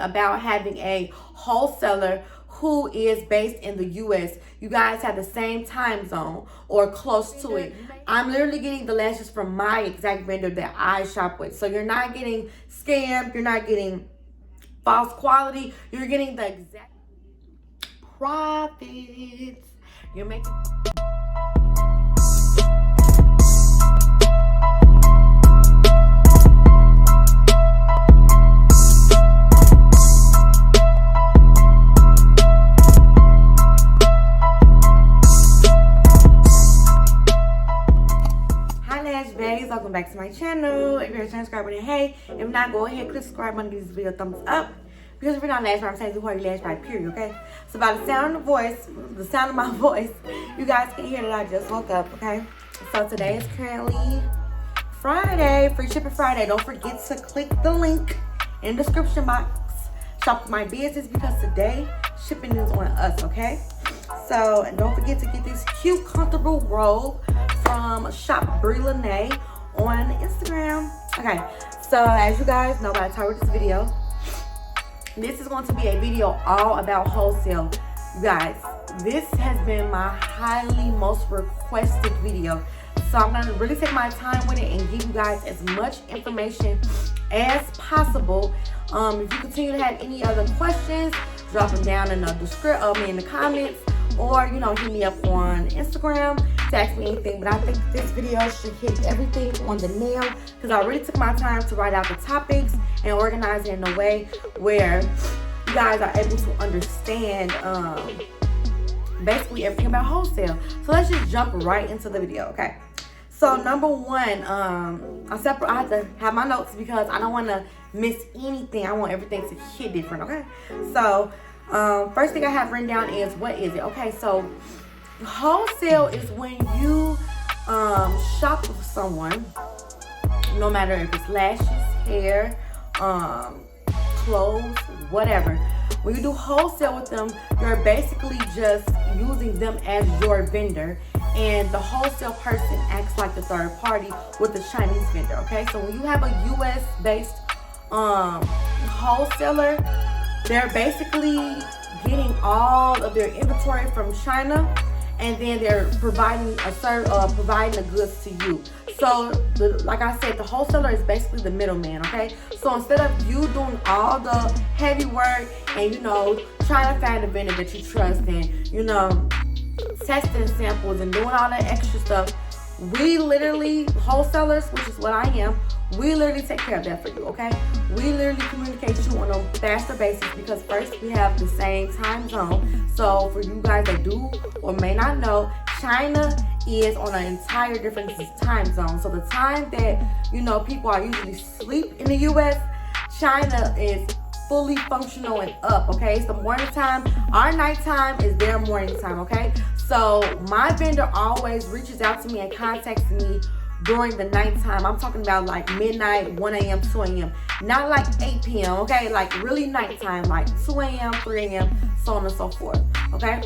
about having a wholesaler who is based in the US. You guys have the same time zone or close to it. I'm literally getting the lashes from my exact vendor that I shop with. So you're not getting scammed, you're not getting false quality, you're getting the exact profits. You're making welcome back to my channel. If you're a subscriber, then hey. If not, go ahead, click subscribe button, give this video a thumbs up. Because if you're not Lash, I'm saying do you Lash by period, okay? So by the sound of my voice, you guys can hear that I just woke up, okay? So today is currently Friday, free shipping Friday. Don't forget to click the link in the description box. Shop my business because today shipping is on us, okay? So and don't forget to get this cute, comfortable robe from Shop Brie Lene on Instagram. Okay, so as you guys know by the title of this video, this is going to be a video all about wholesale. You guys, this has been my highly most requested video. So I'm going to really take my time with it and give you guys as much information as possible. If you continue to have any other questions, drop them down in the comments, or hit me up on Instagram to ask me anything. But I think this video should hit everything on the nail because I really took my time to write out the topics and organize it in a way where you guys are able to understand basically everything about wholesale. So let's just jump right into the video, okay? So number one, I have to have my notes because I don't want to miss anything. I want everything to hit different, okay? So first thing I have written down is, what is it? Okay, so wholesale is when you shop with someone, no matter if it's lashes, hair, clothes, whatever. When you do wholesale with them, you're basically just using them as your vendor, and the wholesale person acts like the third party with the Chinese vendor, okay? So when you have a US based wholesaler, they're basically getting all of their inventory from China, and then they're providing the goods to you. So, like I said, the wholesaler is basically the middleman, okay? So instead of you doing all the heavy work and trying to find a vendor that you trust and testing samples and doing all that extra stuff, we literally, wholesalers, which is what I am, we literally take care of that for you, okay? We literally communicate with you on a faster basis because first, we have the same time zone. So for you guys that do or may not know, China is on an entire different time zone. So the time that, people are usually asleep in the US, China is fully functional and up, okay? It's the morning time. Our nighttime is their morning time, okay? So my vendor always reaches out to me and contacts me during the nighttime. I'm talking about like midnight, 1 a.m., 2 a.m. Not like 8 p.m., okay? Like really nighttime, like 2 a.m., 3 a.m., so on and so forth, okay?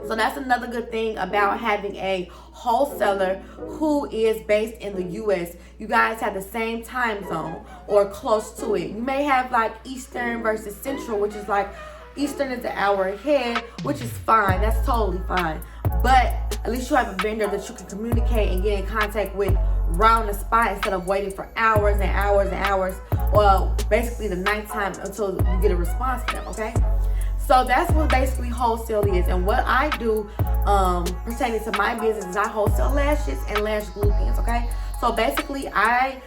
So that's another good thing about having a wholesaler who is based in the US. You guys have the same time zone or close to it. You may have like Eastern versus Central, which is like Eastern is an hour ahead, which is fine. That's totally fine. But at least you have a vendor that you can communicate and get in contact with right on the spot instead of waiting for hours and hours and hours, or basically the nighttime until you get a response from them, okay? So that's what basically wholesale is. And what I do pertaining to my business is I wholesale lashes and lash glue pens, okay? So basically I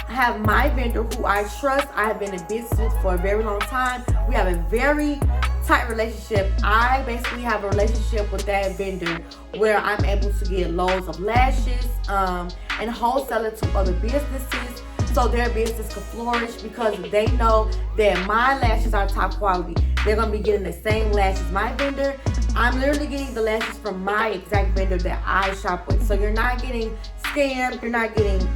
have my vendor who I trust. I have been in business with for a very long time. We have a very tight relationship. I basically have a relationship with that vendor where I'm able to get loads of lashes and wholesale it to other businesses so their business can flourish because they know that my lashes are top quality. They're going to be getting the same lashes my vendor. I'm literally getting the lashes from my exact vendor that I shop with. So you're not getting scammed. You're not getting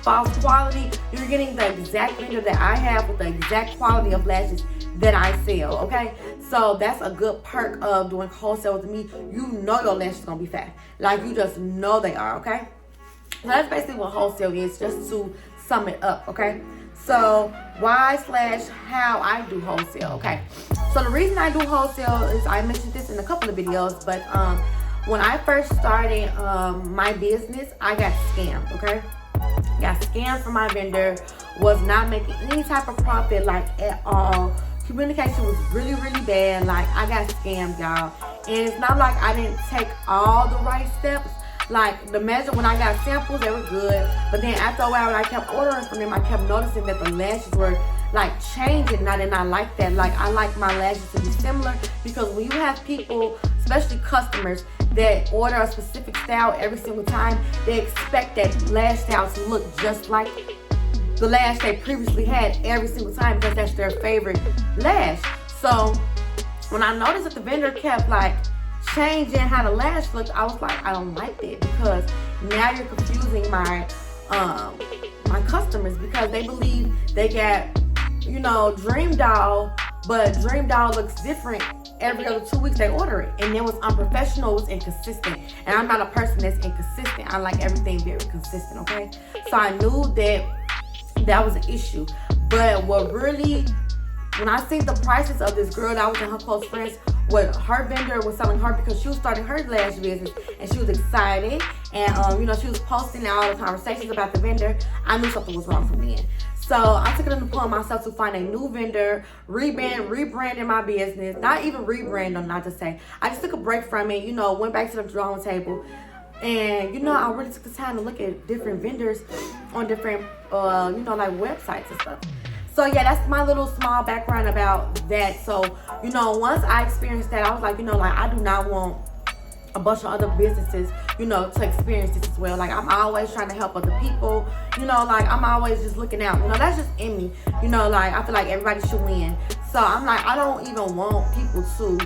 false quality. You're getting the exact vendor that I have with the exact quality of lashes that I sell, okay? So that's a good perk of doing wholesale with me. You know your lashes gonna be fat. Like, you just know they are, okay? So that's basically what wholesale is, just to sum it up, okay? So why/how I do wholesale. Okay, so the reason I do wholesale is, I mentioned this in a couple of videos, but when I first started my business, I got scammed. Okay, got scammed from my vendor, was not making any type of profit, like, at all. Communication was really, really bad. Like, I got scammed, y'all. And it's not like I didn't take all the right steps. Like, the measure, when I got samples, they were good. But then after a while, when I kept ordering from them, I kept noticing that the lashes were, like, changing. And I did not like that. Like, I like my lashes to be similar, because when you have people, especially customers, that order a specific style every single time, they expect that lash style to look just like the lash they previously had every single time, because that's their favorite lash. So when I noticed that the vendor kept, like, changing how the lash looked, I was like, I don't like that, because now you're confusing my my customers, because they believe they got, you know, Dream Doll, but Dream Doll looks different every other 2 weeks they order it. And it was unprofessional, it was inconsistent. And I'm not a person that's inconsistent. I like everything very consistent, okay? So I knew that that was an issue. But what really, when I seen the prices of this girl that I was in her close friends, what her vendor was selling her, because she was starting her lash business and she was excited, and you know, she was posting all the conversations about the vendor, I knew something was wrong from then. So I took it upon myself to find a new vendor, rebranding my business. Not even rebrand, not to say. I just took a break from it, you know, went back to the drawing table. And, you know, I really took the time to look at different vendors on different, you know, like, websites and stuff. So, yeah, that's my little small background about that. So, you know, once I experienced that, I was like, you know, like, I do not want a bunch of other businesses, you know, to experience this as well. Like, I'm always trying to help other people, you know, like, I'm always just looking out, you know, that's just in me, you know, like, I feel like everybody should win. So I'm like, I don't even want people to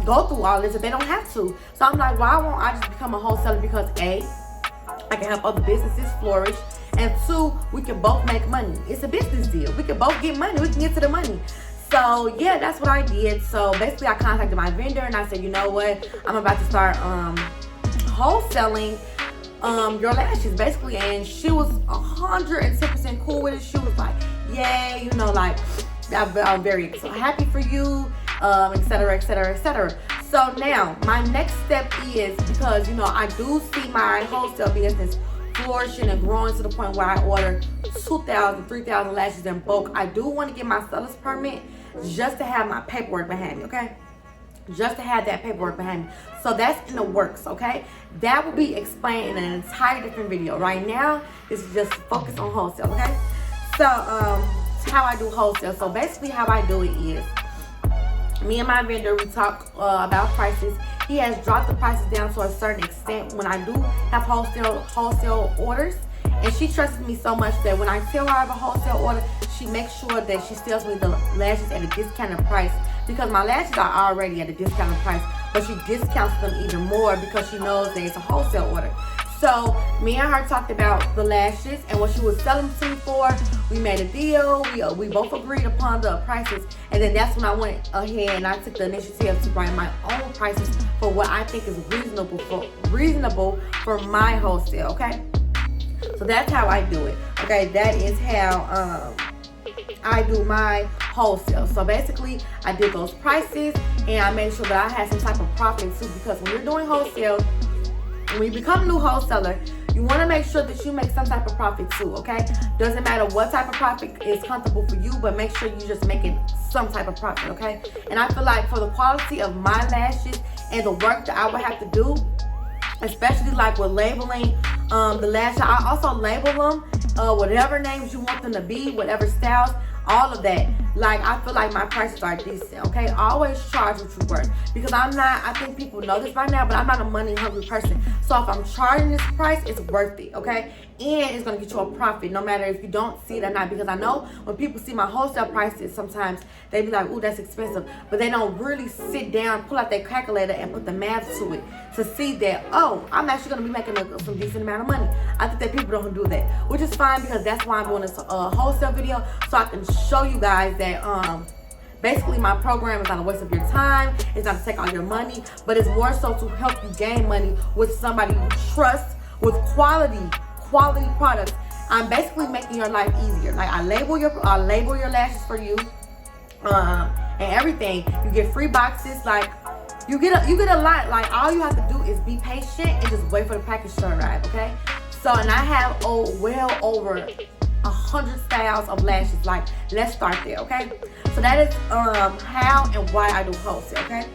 go through all this if they don't have to. So I'm like, why won't I just become a wholesaler? Because A, I can help other businesses flourish, and 2, we can both make money. It's a business deal. We can both get money. We can get to the money. So, yeah, that's what I did. So, basically, I contacted my vendor, and I said, you know what? I'm about to start wholesaling your lashes, basically. And she was 110% cool with it. She was like, yay, you know, like, I'm very so happy for you, et cetera, et cetera, et cetera. So, now, my next step is, because, you know, I do see my wholesale business flourishing and growing to the point where I order 2,000, 3,000 lashes in bulk. I do want to get my seller's permit just to have my paperwork behind me, okay? Just to have that paperwork behind me. So that's in the works, okay? That will be explained in an entire different video. Right now, this is just focused on wholesale, okay? So, how I do wholesale. So basically how I do it is, me and my vendor, we talk about prices. He has dropped the prices down to a certain extent when I do have wholesale orders. And she trusts me so much that when I tell her I have a wholesale order, she makes sure that she sells me the lashes at a discounted price, because my lashes are already at a discounted price, but she discounts them even more because she knows that it's a wholesale order. So me and her talked about the lashes and what she was selling them to me for. We made a deal. We both agreed upon the prices, and then that's when I went ahead and I took the initiative to write my own prices for what I think is reasonable for my wholesale. Okay, so that's how I do it. Okay, that is how I do my wholesale. So basically, I did those prices and I made sure that I had some type of profit too, because when you're doing wholesale, when you become a new wholesaler, you want to make sure that you make some type of profit too, okay? Doesn't matter what type of profit is comfortable for you, but make sure you're just making some type of profit, okay? And I feel like for the quality of my lashes and the work that I would have to do, especially like with labeling the lashes, I also label them whatever names you want them to be, whatever styles, all of that. Like, I feel like my prices are decent, okay? Always charge what you're worth, because I think people know this by now, but I'm not a money hungry person. So if I'm charging this price, it's worth it, okay? And it's gonna get you a profit, no matter if you don't see it or not, because I know when people see my wholesale prices, sometimes they be like, ooh, that's expensive, but they don't really sit down, pull out their calculator and put the math to it to see that, oh, I'm actually gonna be making some decent amount of money. I think that people don't do that, which is fine, because that's why I'm doing this wholesale video, so I can show you guys that basically my program is not a waste of your time. It's not to take all your money, but it's more so to help you gain money with somebody you trust, with quality products. I'm basically making your life easier. Like I label your lashes for you, and everything. You get free boxes. Like you get a lot. Like all you have to do is be patient and just wait for the package to arrive. Okay. So and I have well over 100 styles of lashes. Like let's start there. Okay. So that is how and why I do wholesale. Okay.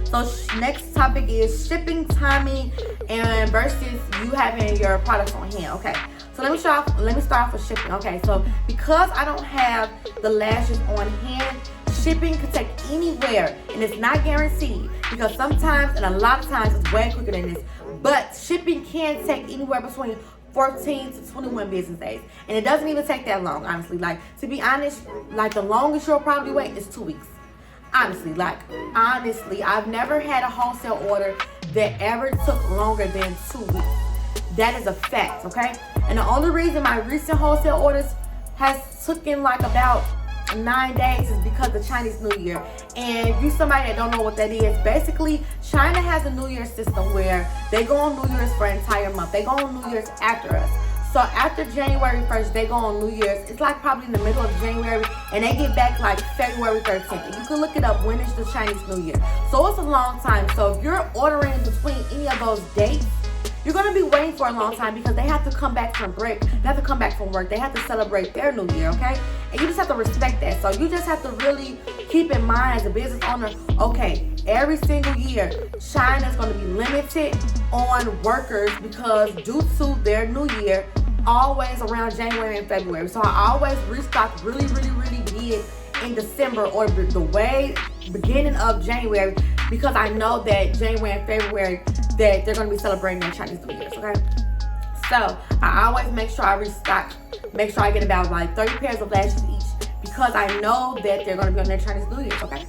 So next topic is shipping timing and versus you having your products on hand. Okay. So let me start off with shipping. Okay. So because I don't have the lashes on hand, shipping could take anywhere, and it's not guaranteed because sometimes and a lot of times it's way quicker than this. But shipping can take anywhere between 14 to 21 business days, and it doesn't even take that long, honestly. Like to be honest, like the longest you'll probably wait is 2 weeks. Honestly, I've never had a wholesale order that ever took longer than 2 weeks. That is a fact, okay? And the only reason my recent wholesale orders has taken like about 9 days is because of Chinese New Year. And if you somebody that don't know what that is, basically China has a New Year system where they go on New Year's for an entire month. They go on New Year's after us. So after January 1st, they go on New Year's. It's like probably in the middle of January, and they get back like February 13th. And you can look it up when is the Chinese New Year. So it's a long time. So if you're ordering between any of those dates, you're going to be waiting for a long time because they have to come back from break. They have to come back from work. They have to celebrate their New Year, okay? And you just have to respect that. So you just have to really keep in mind as a business owner, okay, every single year, China's going to be limited on workers because due to their New Year, always around January and February. So I always restock really big in December or the way beginning of January because I know that January and February that they're going to be celebrating their Chinese New Year's, okay? So I always make sure I restock, make sure I get about like 30 pairs of lashes each because I know that they're going to be on their Chinese New Year's, okay?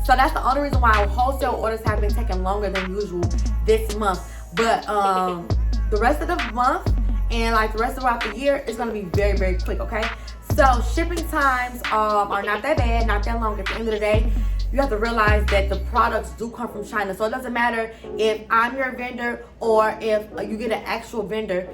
So that's the only reason why wholesale orders have been taking longer than usual this month. But the rest of the month and like the rest of the year is going to be very quick, okay? So shipping times are not that bad, not that long. At the end of the day, you have to realize that the products do come from China. So it doesn't matter if I'm your vendor or if you get an actual vendor.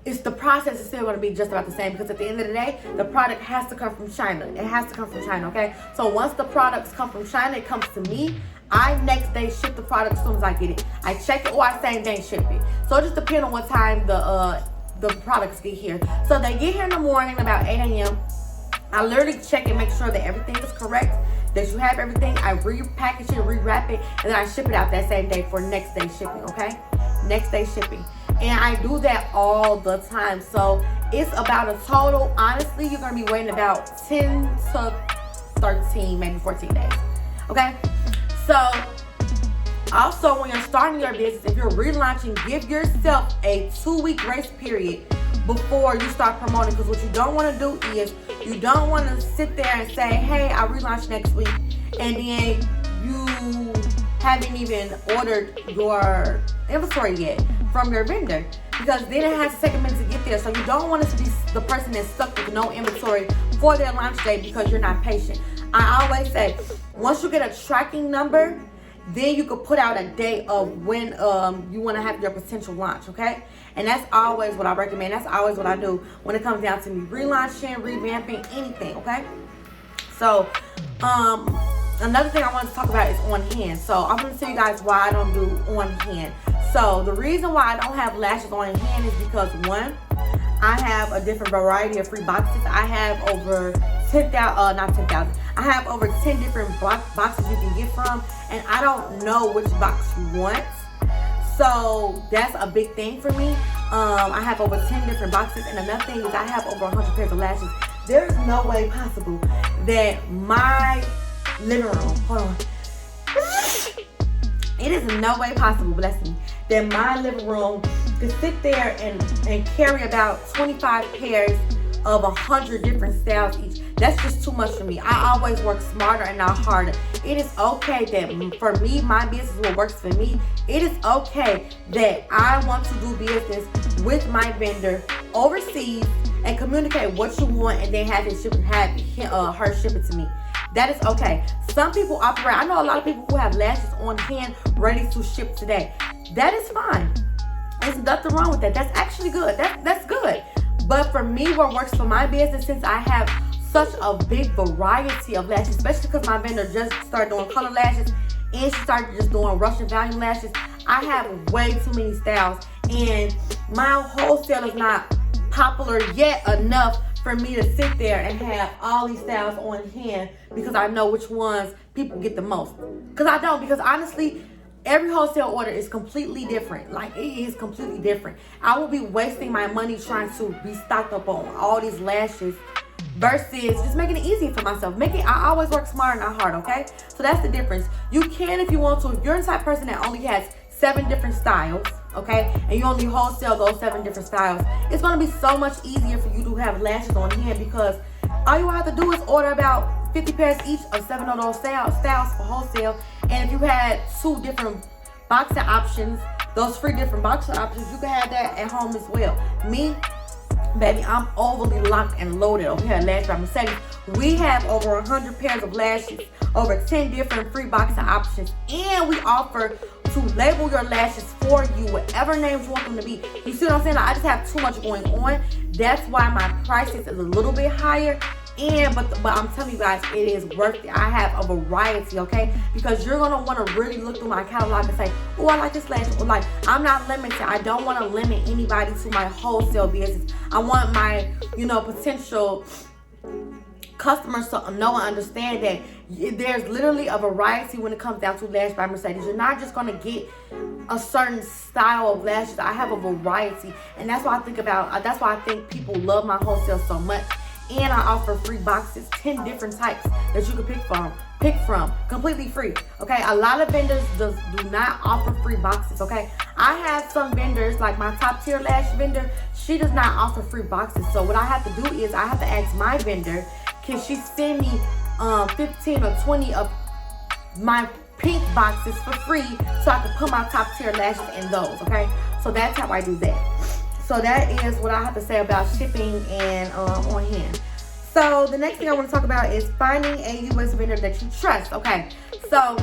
It's the process is still going to be just about the same because at the end of the day, the product has to come from China. It has to come from China, okay? So once the products come from China, it comes to me. I next day ship the product as soon as I get it. I check it or I same day ship it. So it just depends on what time the products get here. So they get here in the morning about 8 a.m. I literally check and make sure that everything is correct, that you have everything. I repackage it, rewrap it, and then I ship it out that same day for next day shipping, okay? Next day shipping. And I do that all the time. So it's about a total, honestly, you're going to be waiting about 10 to 13, maybe 14 days, okay? So also, when you're starting your business, if you're relaunching, give yourself a 2-week grace period before you start promoting. Because what you don't want to do is you don't want to sit there and say, hey, I relaunch next week, and then you haven't even ordered your inventory yet from your vendor. Because then it has to take a minute to get there. So you don't want to be the person that's stuck with no inventory for their launch day because you're not patient. I always say, once you get a tracking number, then you could put out a date of when you want to have your potential launch, okay? And that's always what I recommend. That's always what I do when it comes down to me relaunching, revamping, anything, okay? So, another thing I want to talk about is on hand. So, I'm going to tell you guys why I don't do on hand. So, the reason why I don't have lashes on hand is because, one, I have a different variety of free boxes. I have over 10,000, not 10,000. I have over 10 different boxes you can get from, and I don't know which box you want. So that's a big thing for me. I have over 10 different boxes, and another thing is I have over 100 pairs of lashes. There's no way possible that my living room, hold on. It is no way possible, bless me, that my living room could sit there and carry about 25 pairs of 100 different styles each. That's just too much for me. I always work smarter and not harder. It is okay that for me, my business is what works for me. It is okay that I want to do business with my vendor overseas and communicate what you want and then have her ship it to me. That is okay. Some people operate, I know a lot of people who have lashes on hand ready to ship today. That is fine. There's nothing wrong with that. That's actually good. That's good. But for me, what works for my business, since I have such a big variety of lashes, especially because my vendor just started doing color lashes and she started just doing Russian volume lashes, I have way too many styles, and my wholesale is not popular yet enough for me to sit there and have all these styles on hand because I know which ones people get the most. Because honestly, every wholesale order is completely different. Like, it is completely different. I will be wasting my money trying to be stocked up on all these lashes versus just making it easy for myself. I always work smart, not hard, okay? So that's the difference. You can, if you want to, if you're the type of person that only has 7 different styles, okay, and you only wholesale those 7 different styles, it's going to be so much easier for you to have lashes on hand, because all you have to do is order about 50 pairs each of 7 of those styles for wholesale. And if you had 2 different boxing options, those 3 different boxing options, you can have that at home as well. Me, baby, I'm overly locked and loaded over here at Lash by Mercedes. We have over 100 pairs of lashes, over 10 different free boxing options, and we offer to label your lashes for you, whatever names you want them to be. You see what I'm saying? I just have too much going on. That's why my prices is a little bit higher. But I'm telling you guys, it is worth it. I have a variety, okay? Because you're gonna want to really look through my catalog and say, oh, I like this lash. Or like, I'm not limited. I don't want to limit anybody to my wholesale business. I want my, potential customers to know and understand that there's literally a variety when it comes down to Lash by Mercedes. You're not just gonna get a certain style of lashes. I have a variety, and that's why I think people love my wholesale so much. And I offer free boxes, 10 different types that you can pick from, completely free. Okay, a lot of vendors do not offer free boxes. Okay, I have some vendors, like my top tier lash vendor, she does not offer free boxes. So what I have to do is I have to ask my vendor, can she send me 15 or 20 of my pink boxes for free so I can put my top tier lashes in those. Okay, so that's how I do that. So that is what I have to say about shipping and on hand. So the next thing I want to talk about is finding a U.S. vendor that you trust. Okay, so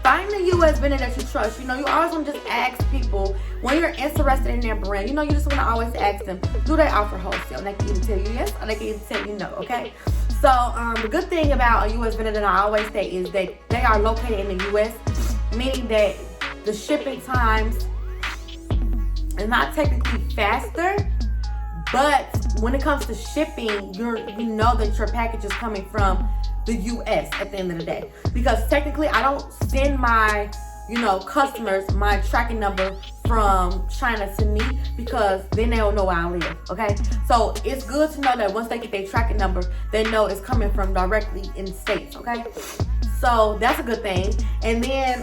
finding a U.S. vendor that you trust. You always want to just ask people when you're interested in their brand. You just want to always ask them, do they offer wholesale? And they can either tell you yes or they can either tell you no. Okay, so the good thing about a U.S. vendor that I always say is that they are located in the U.S., meaning that the shipping times is not technically faster, but when it comes to shipping, you know that your package is coming from the US at the end of the day. Because technically I don't send my customers my tracking number from China to me, because then they'll know where I live. Okay, so it's good to know that once they get their tracking number, they know it's coming from directly in the States. Okay, so that's a good thing. And then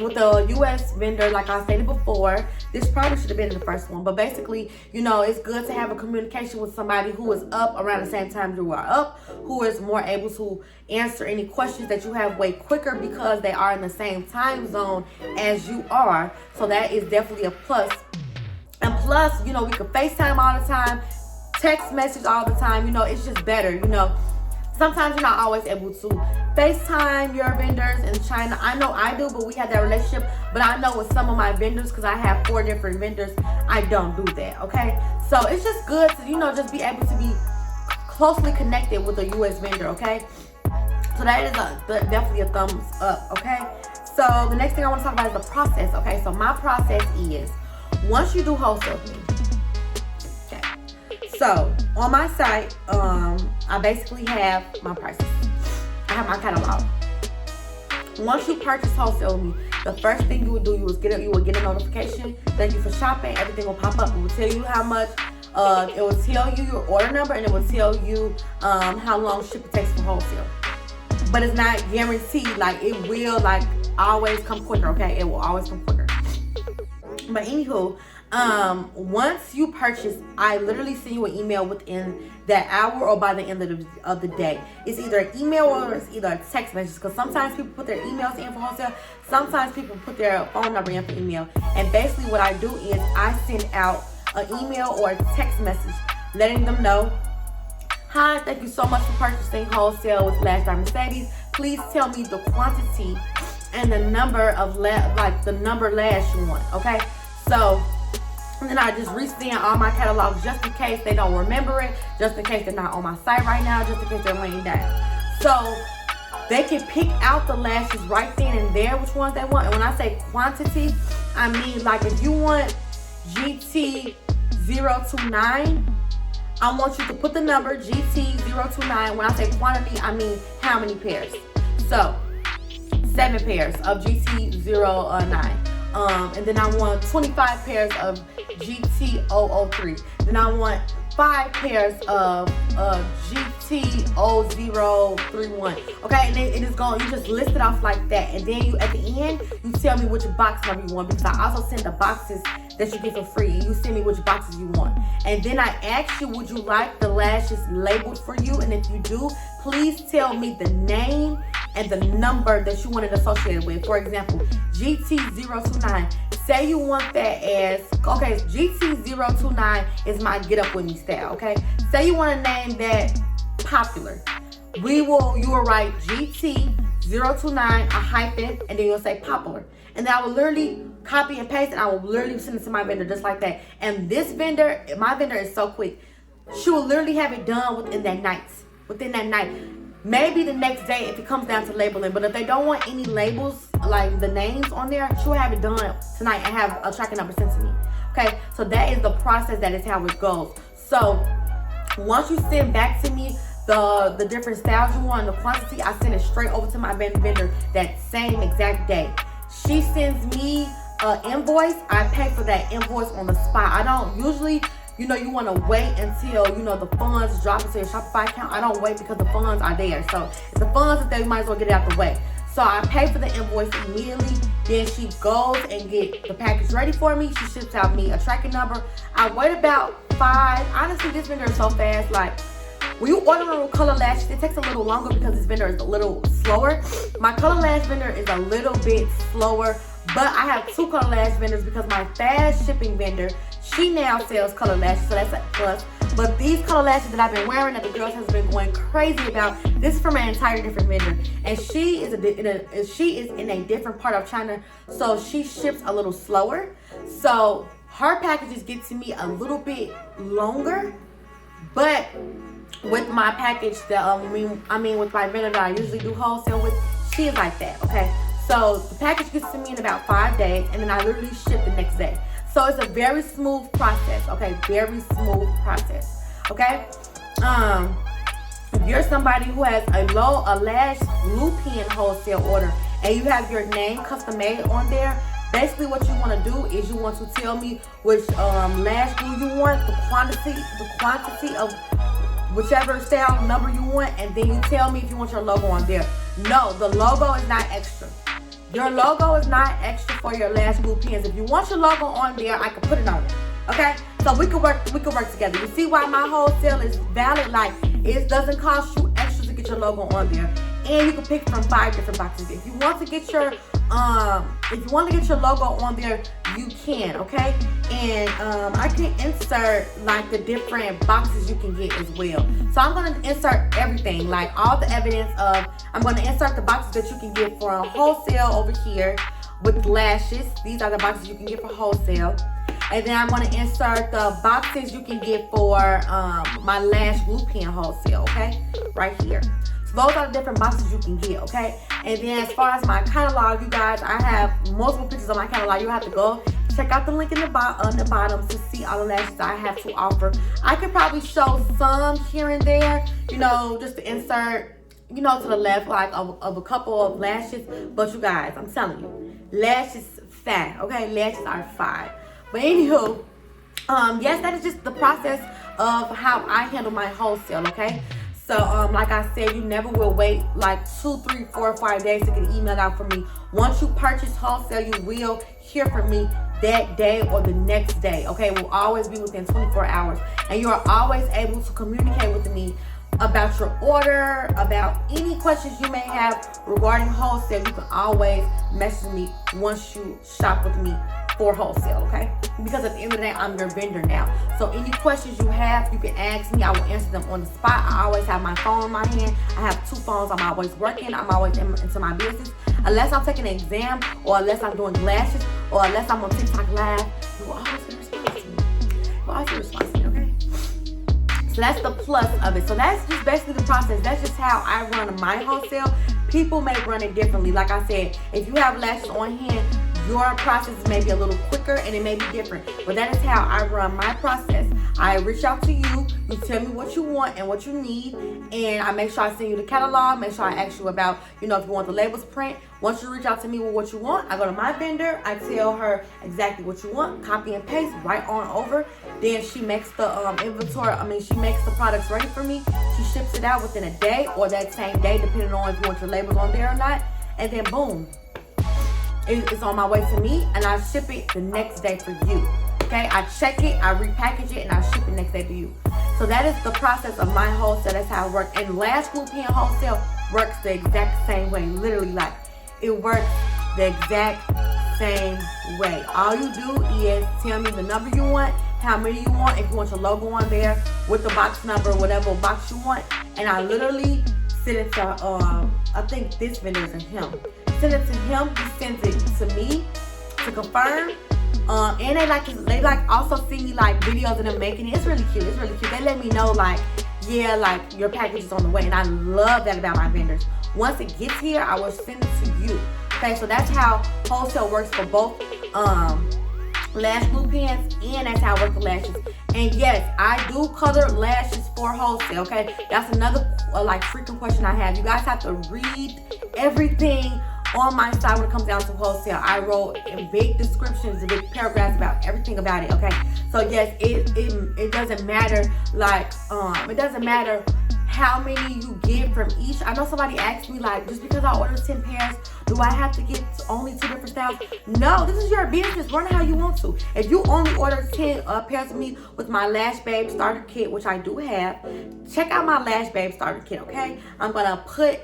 with the US vendor, like I stated before, this probably should have been in the first one, but basically, it's good to have a communication with somebody who is up around the same time you are up, who is more able to answer any questions that you have way quicker because they are in the same time zone as you are. So that is definitely a plus. And plus, we can FaceTime all the time, text message all the time. It's just better. Sometimes you're not always able to FaceTime your vendors in China. I know I do, but we have that relationship. But I know with some of my vendors, because I have 4 different vendors, I don't do that, okay? So it's just good to, just be able to be closely connected with a U.S. vendor, okay? So that is definitely a thumbs up, okay? So the next thing I want to talk about is the process, okay? So my process is, once you do wholesale with me, so on my site, I basically have my prices. I have my catalog. Once you purchase wholesale with me, the first thing you would do, you will get a notification. Thank you for shopping. Everything will pop up. It will tell you how much. It will tell you your order number, and it will tell you how long shipping takes for wholesale. But it's not guaranteed. Like, it will always come quicker. Okay, it will always come quicker. But anywho, once you purchase, I literally send you an email within that hour or by the end of the day. It's either an email or it's either a text message, because sometimes people put their emails in for wholesale, sometimes people put their phone number in for email. And basically what I do is I send out an email or a text message letting them know, hi, thank you so much for purchasing wholesale with Lash by Mercedes. Please tell me the quantity and the number of the number lash you want. Okay, so And then I just resend all my catalogs just in case they don't remember it, just in case they're not on my site right now, just in case they're laying down. So they can pick out the lashes right then and there, which ones they want. And when I say quantity, I mean like if you want GT029, I want you to put the number GT029. When I say quantity, I mean how many pairs. So 7 pairs of GT09. And then I want 25 pairs of GT003. Then I want 5 pairs of GT0031. Okay, and then it is going, you just list it off like that. And then you, at the end, you tell me which box number you want, because I also send the boxes that you get for free. And you send me which boxes you want. And then I ask you, would you like the lashes labeled for you? And if you do, please tell me the name and the number that you want it associated with. For example, GT029. Say you want that as, okay, GT029 is my get up with me style, okay? Say you want to name that popular. You will write GT029, a hyphen, and then you'll say popular. And then I will literally copy and paste, and I will literally send it to my vendor just like that. And this vendor, my vendor is so quick. She will literally have it done within that night. Maybe the next day if it comes down to labeling. But if they don't want any labels, like the names on there, she'll have it done tonight and have a tracking number sent to me. Okay, so that is the process. That is how it goes. So once you send back to me the different styles you want and the quantity, I send it straight over to my vendor that same exact day. She sends me an invoice. I pay for that invoice on the spot. I don't usually, you know, you want to wait until, you know, the funds drop into your Shopify account. I don't wait because the funds are there. So if the funds are there, you might as well get it out the way. So I pay for the invoice immediately. Then she goes and get the package ready for me. She ships out me a tracking number. I wait about 5. Honestly, this vendor is so fast. Like, when you order little color lashes, it takes a little longer because this vendor is a little slower. My color lash vendor is a little bit slower, but I have 2 color lash vendors because my fast shipping vendor, she now sells color lashes, so that's a plus. But these color lashes that I've been wearing that the girls has been going crazy about, this is from an entirely different vendor. And she is in a different part of China, so she ships a little slower. So her packages get to me a little bit longer, but with my package that with my vendor that I usually do wholesale with, she is like that, okay? So the package gets to me in about 5 days, and then I literally ship the next day. So it's a very smooth process, okay? Very smooth process, okay? If you're somebody who has a lash glue pen wholesale order and you have your name custom made on there, basically what you want to do is you want to tell me which lash glue you want, the quantity of whichever style number you want, and then you tell me if you want your logo on there. No, the logo is not extra. Your logo is not extra for your lash glue pens. If you want your logo on there, I can put it on it. Okay? So we could work together. You see why my wholesale is valid? Like, it doesn't cost you extra to get your logo on there. And you can pick from 5 different boxes. If you want to get your logo on there, you can, okay? And I can insert like the different boxes you can get as well. So I'm gonna insert everything, like all the evidence of, I'm gonna insert the boxes that you can get for wholesale over here with lashes. These are the boxes you can get for wholesale. And then I'm gonna insert the boxes you can get for my lash glue pen wholesale, okay? Right here. So those are the different boxes you can get, okay? And then as far as my catalog, you guys, I have multiple pictures of my catalog. You have to go check out the link in the bottom to see all the lashes I have to offer. I could probably show some here and there, you know, just to insert, you know, to the left, like of a couple of lashes. But you guys, I'm telling you, lashes fat, okay? Lashes are fine. But anywho, yes, that is just the process of how I handle my wholesale, okay? So, like I said, you never will wait like 2, 3, 4, 5 days to get an email out from me. Once you purchase wholesale, you will hear from me that day or the next day, okay? It will always be within 24 hours. And you are always able to communicate with me about your order, about any questions you may have regarding wholesale. You can always message me once you shop with me for wholesale, okay? Because at the end of the day, I'm your vendor now. So any questions you have, you can ask me. I will answer them on the spot. I always have my phone in my hand. I have 2 phones. I'm always working. I'm always into my business. Unless I'm taking an exam, or unless I'm doing lashes, or unless I'm on TikTok Live, you will always get a response to me. people also respond to me, okay? So that's the plus of it. So that's just basically the process. That's just how I run my wholesale. People may run it differently. Like I said, if you have lashes on hand, your process may be a little quicker and it may be different. But that is how I run my process. I reach out to you, you tell me what you want and what you need, and I make sure I send you the catalog, make sure I ask you about, if you want the labels print. Once you reach out to me with what you want, I go to my vendor, I tell her exactly what you want, copy and paste right on over. Then she makes the inventory, she makes the products ready for me. She ships it out within a day or that same day, depending on if you want your labels on there or not. And then boom, it's on my way to me, and I ship it the next day for you. Okay, I check it, I repackage it, and I ship it next day to you. So that is the process of my wholesale. That's how it works. And Lash Glue Pen wholesale works the exact same way. Literally, like, it works the exact same way. All you do is tell me the number you want, how many you want, if you want your logo on there, with the box number, whatever box you want, and I literally send it to, I think this vendor is him. Send it to him, he sends it to me to confirm. And they also see me like videos of them making it. It's really cute. It's really cute. They let me know like, yeah, like your package is on the way, and I love that about my vendors. Once it gets here, I will send it to you. Okay, so that's how wholesale works for both Lash Glue Pens, and that's how I work for lashes. And yes, I do color lashes for wholesale. Okay, that's another frequent question I have. You guys have to read everything on my side when it comes down to wholesale. I wrote in big descriptions, big paragraphs about everything about it, okay? So yes, it doesn't matter, it doesn't matter how many you get from each. I know somebody asked me, like, just because I order 10 pairs, do I have to get only 2 different styles? No, this is your business. Run it how you want to. If you only order 10 pairs of me with my Lash Babe Starter Kit, which I do have, check out my Lash Babe Starter Kit, okay? I'm gonna put,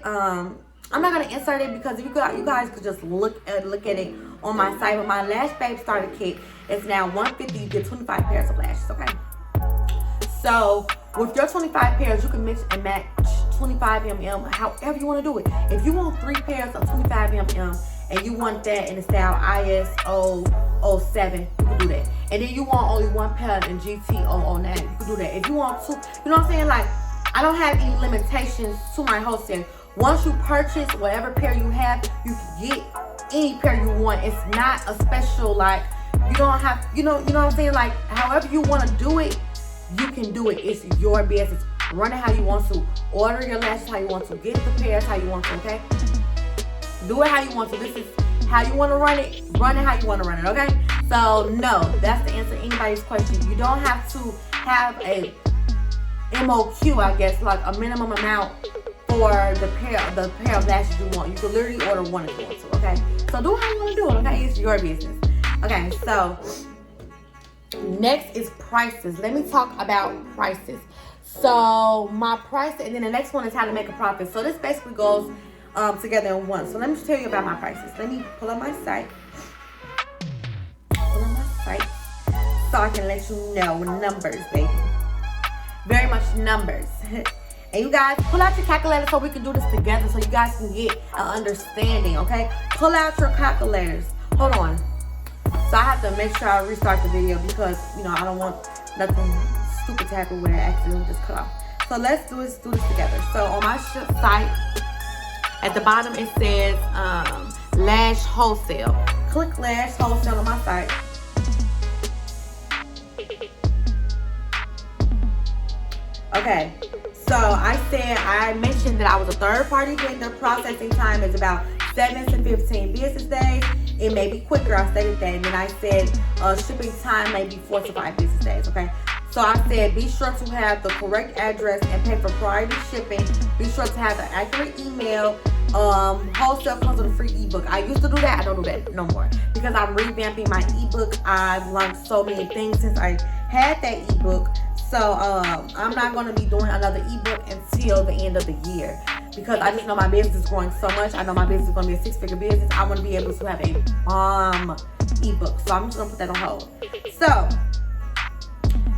I'm not gonna insert it because you guys could just look at it on my site. But my Lash Babe Starter Kit is now $150. You get 25 pairs of lashes, okay? So with your 25 pairs, you can mix and match 25 mm, however you want to do it. If you want 3 pairs of 25 mm and you want that in the style ISO 07, you can do that. And then you want only 1 pair in GT 009, you can do that. If you want 2, you know what I'm saying? Like, I don't have any limitations to my wholesale. Once you purchase whatever pair you have, you can get any pair you want. It's not a special, like, you don't have, you know what I'm saying? Like, however you want to do it, you can do it. It's your business. Run it how you want to. Order your lashes how you want to. Get the pairs how you want to, okay? Do it how you want to. This is how you want to run it. Run it how you want to run it, okay? So, no, that's the answer to anybody's question. You don't have to have a MOQ, I guess, like a minimum amount for the pair of lashes you want. You can literally order 1 if you want to, okay? So do how you want to do it, okay? It's your business. Okay, so next is prices. Let me talk about prices. So my price, and then the next one is how to make a profit. So this basically goes together in one. So let me just tell you about my prices. Let me pull up my site. So I can let you know numbers, baby. Very much numbers. And you guys, pull out your calculator so we can do this together, so you guys can get an understanding, okay? Pull out your calculators. Hold on. So I have to make sure I restart the video because, I don't want nothing stupid to happen where it accidentally just cut off. So let's do this together. So on my site, at the bottom it says Lash Wholesale. Click Lash Wholesale on my site. Okay. So I mentioned that I was a third-party vendor. Processing time is about 7 to 15 business days. It may be quicker. I stated that. And then I said shipping time may be 4 to 5 business days. Okay. So I said be sure to have the correct address and pay for priority shipping. Be sure to have the accurate email. Wholesale comes with a free ebook. I used to do that. I don't do that no more because I'm revamping my ebook. I've learned so many things since I had that ebook. So I'm not going to be doing another ebook until the end of the year because I just know my business is growing so much. I know my business is going to be a 6-figure business. I want to be able to have a bomb ebook. So I'm just going to put that on hold. So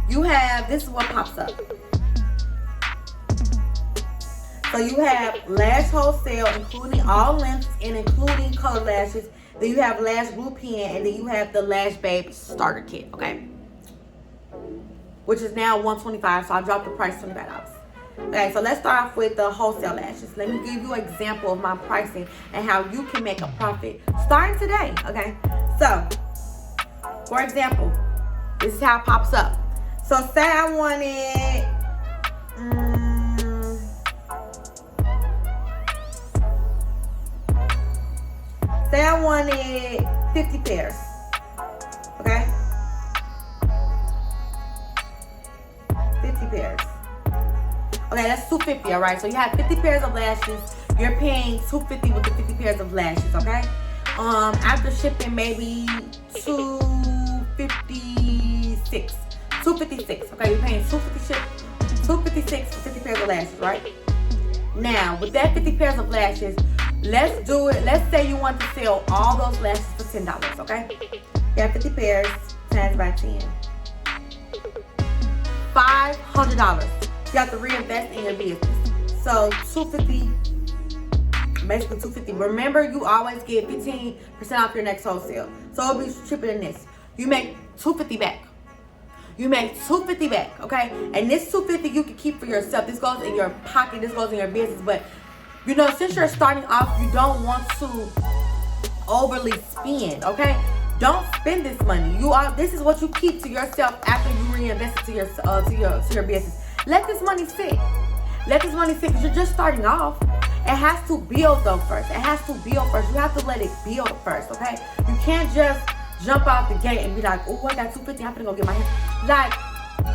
you have, this is what pops up. So you have Lash Wholesale, including all lengths and including color lashes. Then you have Lash Glue Pen, and then you have the Lash Babe Starter Kit, okay? which is now $125. So I dropped the price $25. Okay, so let's start off with the wholesale lashes. Let me give you an example of my pricing and how you can make a profit starting today. Okay, so for example, this is how it pops up. So say I wanted say I wanted 50 pairs. Okay, 50 pairs. Okay, that's $250, all right? So you have 50 pairs of lashes. You're paying $250 with the 50 pairs of lashes, okay? After shipping, maybe $256. Okay, you're paying $256 for 50 pairs of lashes, right? Now, with that 50 pairs of lashes, let's do it. Let's say you want to sell all those lashes for $10, okay? You have 50 pairs times by 10. $500. You have to reinvest in your business. So $250, basically $250. Remember, you always get 15% off your next wholesale. So it'll be cheaper than this. You make $250 back. You make $250 back, okay? And this $250 you can keep for yourself. This goes in your pocket. This goes in your business. But you know, since you're starting off, you don't want to overly spend, okay? Don't spend this money. This is what you keep to yourself after you reinvest it to your business. Let this money sit. Let this money sit because you're just starting off. It has to build though first. It has to build first. You have to let it build first, okay? You can't just jump out the gate and be like, oh, I got $250. I'm gonna go get my hair. Like,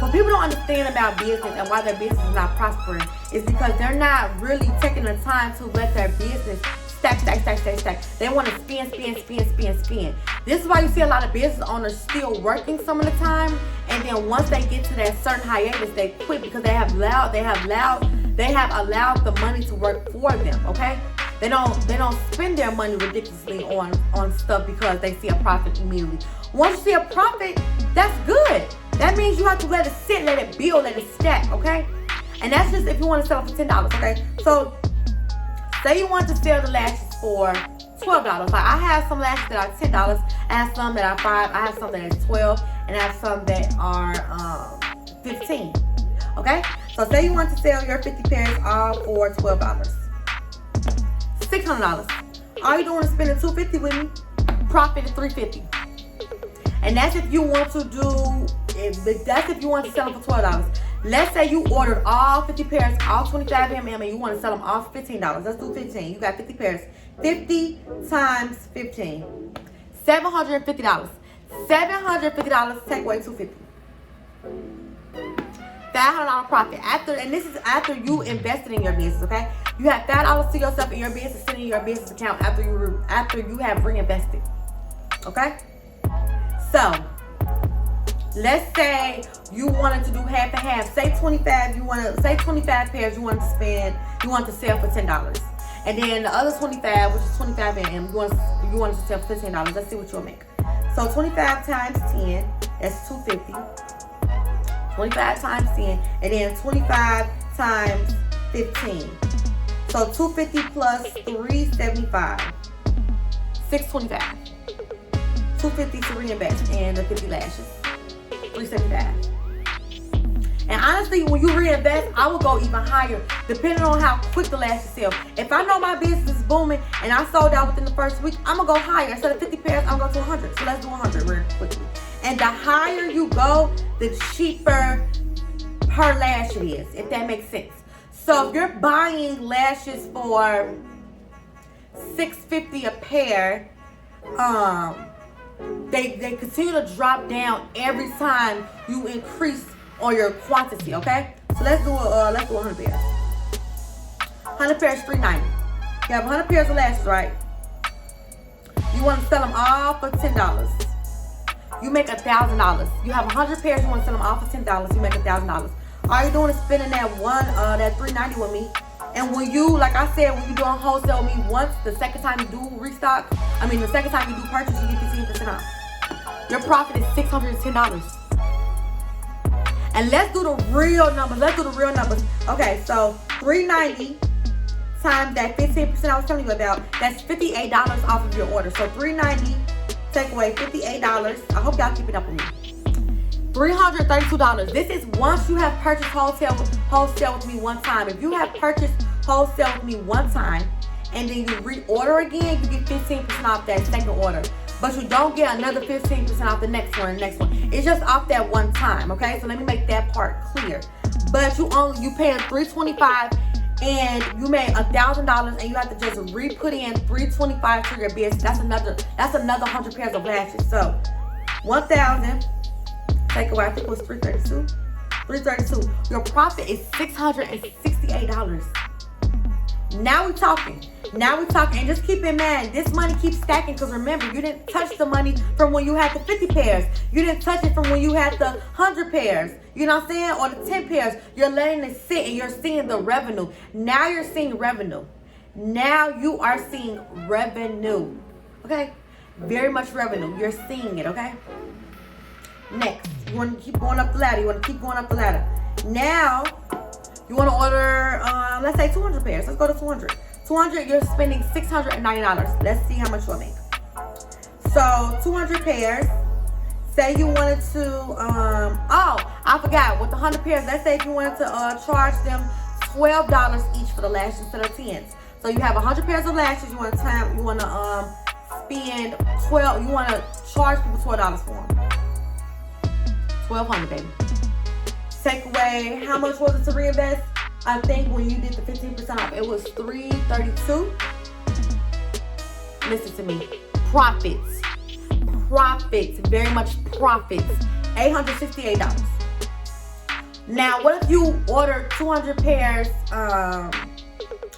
what people don't understand about business and why their business is not prospering is because they're not really taking the time to let their business stack. They want to spend. This is why you see a lot of business owners still working some of the time, and then once they get to that certain hiatus, they quit because they have allowed the money to work for them. Okay, they don't spend their money ridiculously on stuff because they see a profit immediately. Once you see a profit, that's good. That means you have to let it sit, let it build, let it stack. Okay, and that's just if you want to sell it for $10. Okay, so say you want to sell the lashes for $12. Like I have some lashes that are $10. I have some that are $5. I have some that are $12, and I have some that are $15. Okay, so say you want to sell your 50 pairs all for $12. $600. All you're doing is spending $250 with me. Profit is $350. And that's if you want to sell them for $12. Let's say you ordered all 50 pairs, all 25 mm, and you want to sell them all for $15. Let's do 15. You got 50 pairs. 50 times 15. $750. $750 take away $250. $500 profit. And this is after you invested in your business, okay? You have $5 to yourself in your business, sitting in your business account after you have reinvested. Okay? So let's say you wanted to do half and half. Say 25 pairs you want to sell for $10. And then the other 25, which is 25 mm, you want to sell for $15. Let's see what you'll make. So 25 times 10, that's $250. 25 times 10, and then 25 times 15. So $250 plus $375. $625. $250 to reinvest in the 50 lashes. $375. And honestly, when you reinvest, I will go even higher depending on how quick the lashes sell. If I know my business is booming and I sold out within the first week, I'm going to go higher. Instead of 50 pairs, I'm going to go to 100. So let's do 100 real quickly. And the higher you go, the cheaper per lash it is, if that makes sense. So if you're buying lashes for $6.50 a pair, they continue to drop down every time you increase on your quantity, okay? So let's do 100 pairs. 100 pairs, $390. You have 100 pairs of lashes, right? You want to sell them all for $10. You make $1,000. You have 100 pairs, you want to sell them all for $10. You make $1,000. All you're doing is spending that $390 with me. And when you, like I said, when you're doing wholesale with me once, the second time you do restock, the second time you do purchase, you get 15% off. Your profit is $610. And let's do the real numbers. Okay, so $390 times that 15% I was telling you about, that's $58 off of your order. So $390 take away $58. I hope y'all keep it up with me. $332. This is once you have purchased wholesale with me one time. If you have purchased wholesale with me one time and then you reorder again, you get 15% off that second order. But you don't get another 15% off the next one and the next one. It's just off that one time, okay? So let me make that part clear. But you paying $325 and you made $1,000 and you have to just re-put in $325 to your business. That's another 100 pairs of lashes. So 1,000, take away, I think it was 332. 332. Your profit is $668. Now we're talking. And just keep in mind, this money keeps stacking because remember, you didn't touch the money from when you had the 50 pairs. You didn't touch it from when you had the 100 pairs. You know what I'm saying? Or the 10 pairs. You're letting it sit and you're seeing the revenue. Now you're seeing revenue. Now you are seeing revenue. Okay? Very much revenue. You're seeing it, okay? Next, you want to keep going up the ladder. Now, you want to order, let's say 200 pairs. Let's go to 200. 200, you're spending $690. Let's see how much you'll make. So, 200 pairs. Say you wanted to, I forgot. With the 100 pairs, let's say if you wanted to charge them $12 each for the lashes instead of 10s. So, you have 100 pairs of lashes. You want to spend 12. You want to charge people $12 for them. $1,200, baby. Take away, how much was it to reinvest? I think when you did the 15% off, it was $332. Listen to me. Profits, very much profits. $868. Now, what if you order 200 pairs? Not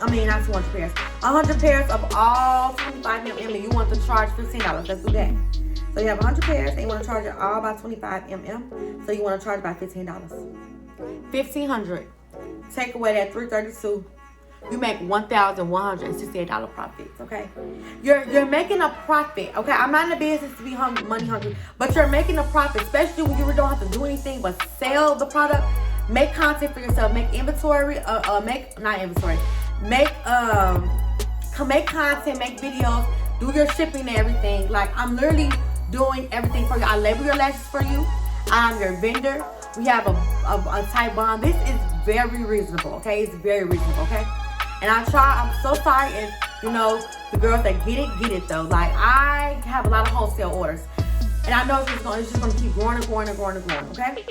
200 pairs. 100 pairs of all 25 mm, and you want to charge $15. Let's do that. So you have 100 pairs and you want to charge it all by 25 mm. So you want to charge by $15. $1,500. Take away that $332. You make $1,168 profits. Okay, you're making a profit. Okay, I'm not in the business to be money hungry, but you're making a profit, especially when you don't have to do anything but sell the product. Make content for yourself. Make inventory. Make content. Make videos. Do your shipping and everything. Like, I'm literally doing everything for you. I label your lashes for you. I'm your vendor. We have a tight bond. This is very reasonable, okay? It's very reasonable, okay? And I'm so sorry if, the girls that get it though. Like, I have a lot of wholesale orders. And I know it's just gonna keep growing, okay?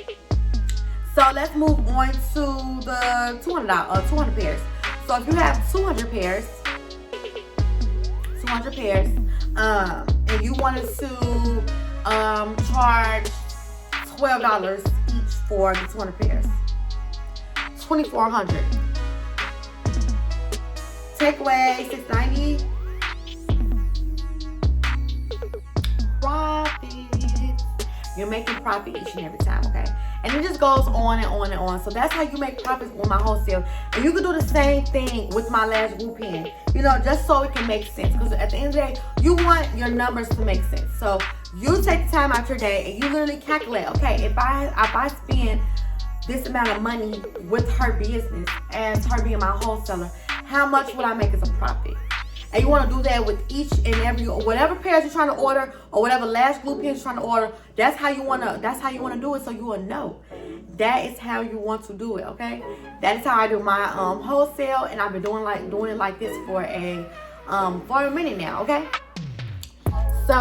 So let's move on to the 200 pairs. So if you have 200 pairs, and you wanted to charge $12 each for the 200 pairs, $2,400. Take away $690. Profit. You're making profit each and every time, okay? And it just goes on and on and on. So that's how you make profits with my wholesale. And you can do the same thing with my lash glue pen, just so it can make sense. Because at the end of the day, you want your numbers to make sense. So you take the time out your day and you literally calculate, okay, if I spend this amount of money with her business as her being my wholesaler, how much would I make as a profit? And you want to do that with each and every, whatever pairs you're trying to order or whatever lash glue pens you're trying to order. That's how you want to do it, so you will know. That is how you want to do it, okay? That is how I do my wholesale, and I've been doing it like this for a minute now, okay? So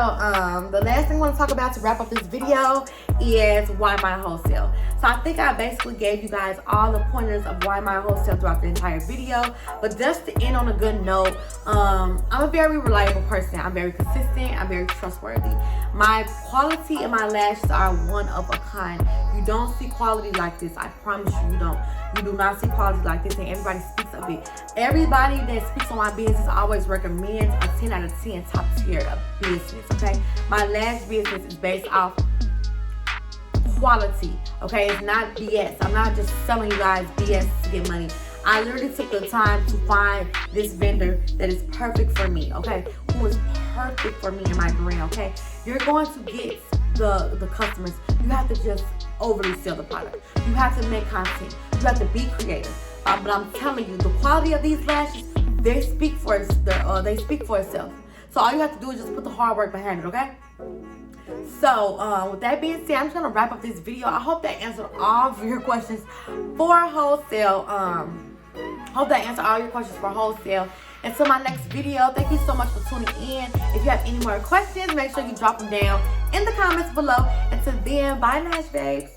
the last thing I want to talk about to wrap up this video is why my wholesale. So I think I basically gave you guys all the pointers of why my wholesale throughout the entire video. But just to end on a good note, I'm a very reliable person. I'm very consistent. I'm very trustworthy. My quality and my lashes are one of a kind. You don't see quality like this. I promise you, you don't. You do not see quality like this, and everybody speaks of it. Everybody that speaks on my business always recommends a 10 out of 10 top tier of business, okay? My lash business is based off quality, okay? It's not BS. I'm not just selling you guys BS to get money. I literally took the time to find this vendor that is perfect for me, okay? Who is perfect for me and my brand, okay? You're going to get the customers. You have to just overly sell the product. You have to make content. You have to be creative. But I'm telling you, the quality of these lashes, they speak for itself. So all you have to do is just put the hard work behind it, okay? So with that being said, I'm just gonna wrap up this video. I hope that answered all of your questions for Wholesale. Hope that answered all your questions for Wholesale. Until my next video, thank you so much for tuning in. If you have any more questions, make sure you drop them down in the comments below. Until then, bye Lash babes.